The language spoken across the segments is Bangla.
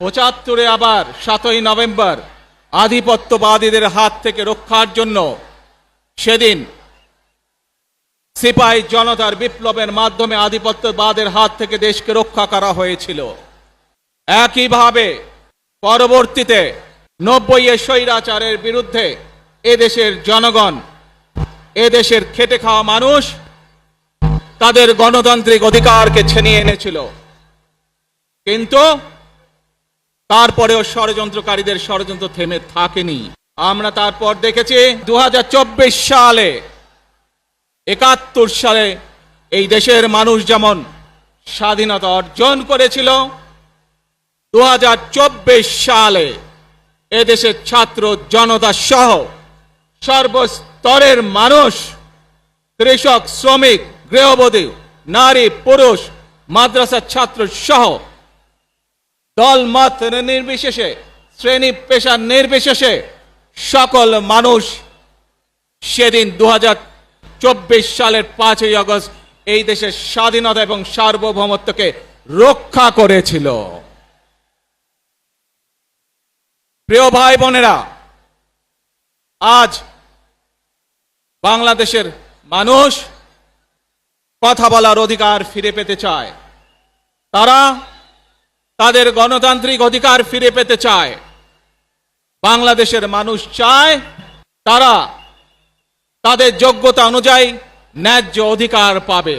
৭৫ আবার ৭ই নভেম্বর আধিপত্যবাদীদের হাত থেকে রক্ষার জন্য সেদিন সিপাহী জনতার বিপ্লবের মাধ্যমে আধিপত্যবাদের হাত থেকে দেশকে রক্ষা করা হয়েছিল। একইভাবে পরবর্তীতে ৯০-এর স্বৈরাচারের বিরুদ্ধে এদেশের জনগণ, এদেশের খেটে খাওয়া মানুষ তাদের গণতান্ত্রিক অধিকারকে ছিনিয়ে এনেছিল। কিন্তু তারপরেও ষড়যন্ত্রকারীদের ষড়যন্ত্র থেমে থাকেনি। আমরা তারপর দেখেছি ২০২৪ সালে, ৭১ সালে এই দেশের মানুষ যেমন স্বাধীনতা অর্জন করেছিল, ২০২৪ সালে এদেশের ছাত্র জনতা সহ সর্বস্তরের মানুষ, কৃষক, শ্রমিক, গৃহবধূ, নারী, পুরুষ, মাদ্রাসার ছাত্র সহ দল মত নির্বিশেষে, শ্রেণী পেশা নির্বিশেষে সকল মানুষ সেদিন ২০২৪ সালের ৫ই আগস্ট এই দেশের স্বাধীনতা এবং সার্বভৌমত্বকে রক্ষা করেছিল। প্রিয় ভাই বোনেরা, আজ বাংলাদেশের মানুষ কথা বলার অধিকার ফিরে পেতে চায়। তারা তাদের গণতান্ত্রিক অধিকার ফিরে পেতে চায়। বাংলাদেশের মানুষ চায় তারা তাদের যোগ্যতা অনুযায়ী ন্যায্য অধিকার পাবে।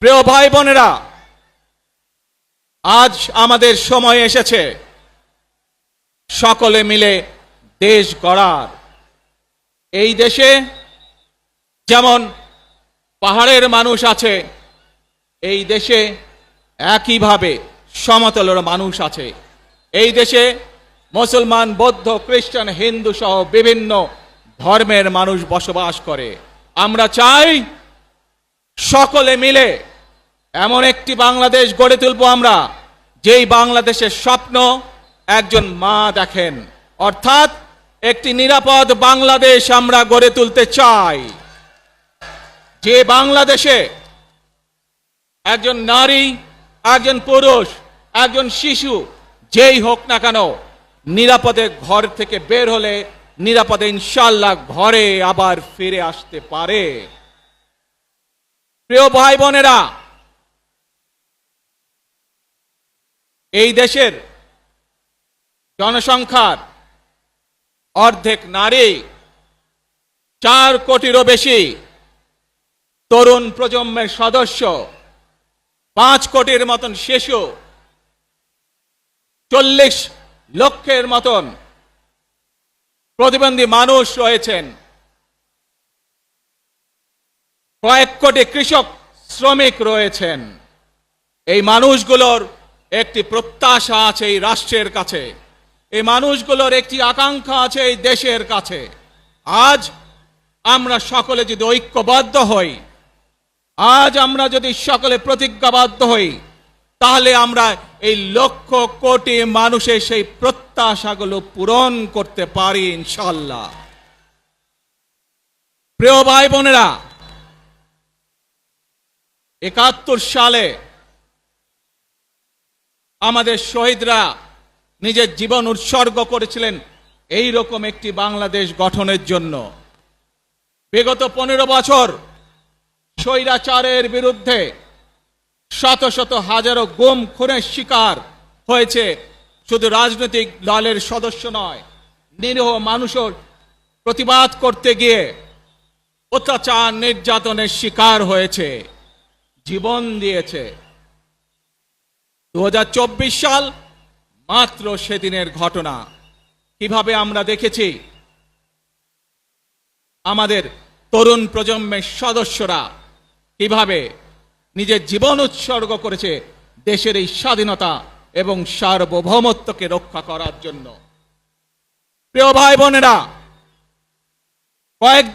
প্রিয় ভাই বোনেরা, আজ আমাদের সময় এসেছে সকলে মিলে দেশ গড়ার। এই দেশে যেমন পাহাড়ের মানুষ আছে, এই দেশে একইভাবে সমতলের মানুষ আছে। এই দেশে মুসলমান, বৌদ্ধ, খ্রিস্টান, হিন্দু সহ বিভিন্ন ধর্মের মানুষ বসবাস করে। আমরা চাই সকলে মিলে এমন একটি বাংলাদেশ গড়ে তুলব আমরা, যেই বাংলাদেশের স্বপ্ন একজন মা দেখেন, অর্থাৎ একটি নিরাপদ বাংলাদেশ আমরা গড়ে তুলতে চাই। যে বাংলাদেশে একজন নারী, একজন পুরুষ, একজন শিশু যেই হোক না কেন নিরাপদে ঘর থেকে বের হলে নিরাপদে ইনশাআল্লাহ ঘরে আবার ফিরে আসতে পারে। প্রিয় ভাই বোনেরা, এই দেশের জনসংখ্যার অর্ধেক নারী, ৪ কোটিরও বেশি তরুণ প্রজন্মের সদস্য, ৫ কোটির মতন শিশু, ৪০ লক্ষের মতন প্রতিবন্ধী মানুষ রয়েছেন, কয়েক কোটি কৃষক, শ্রমিক রয়েছেন। এই মানুষগুলোর একটি প্রত্যাশা আছে এই রাষ্ট্রের কাছে, এই মানুষগুলোর একটি আকাঙ্ক্ষা আছে এই দেশের কাছে। আজ আমরা সকলে যদি ঐক্যবদ্ধ হই, আজ আমরা যদি সকলে প্রতিজ্ঞাবদ্ধ হই, তাহলে আমরা এই লক্ষ কোটি মানুষের সেই প্রত্যাশাগুলো পূরণ করতে পারি ইনশাআল্লাহ। প্রিয় ভাই বোনেরা, ৭১ সালে আমাদের শহীদরা নিজের জীবন উৎসর্গ করেছিলেন এই রকম একটি বাংলাদেশ গঠনের জন্য। বিগত ১৫ বছর স্বৈরাচারের বিরুদ্ধে শত শত হাজারো গুম খুনের শিকার হয়েছে। শুধু রাজনৈতিক দলের সদস্য নয়, নিরীহ মানুষের প্রতিবাদ করতে গিয়ে অত্যাচার, নির্যাতনের শিকার হয়েছে, জীবন দিয়েছে। ২০২৪ সাল মাত্র সেদিনের ঘটনা। কিভাবে আমরা দেখেছি আমাদের তরুণ প্রজন্মের সদস্যরা কিভাবে নিজের জীবন উৎসর্গ করেছে দেশের এই স্বাধীনতা এবং সার্বভৌমত্বকে রক্ষা করার জন্য। প্রিয় ভাই বোনেরা, কয়েক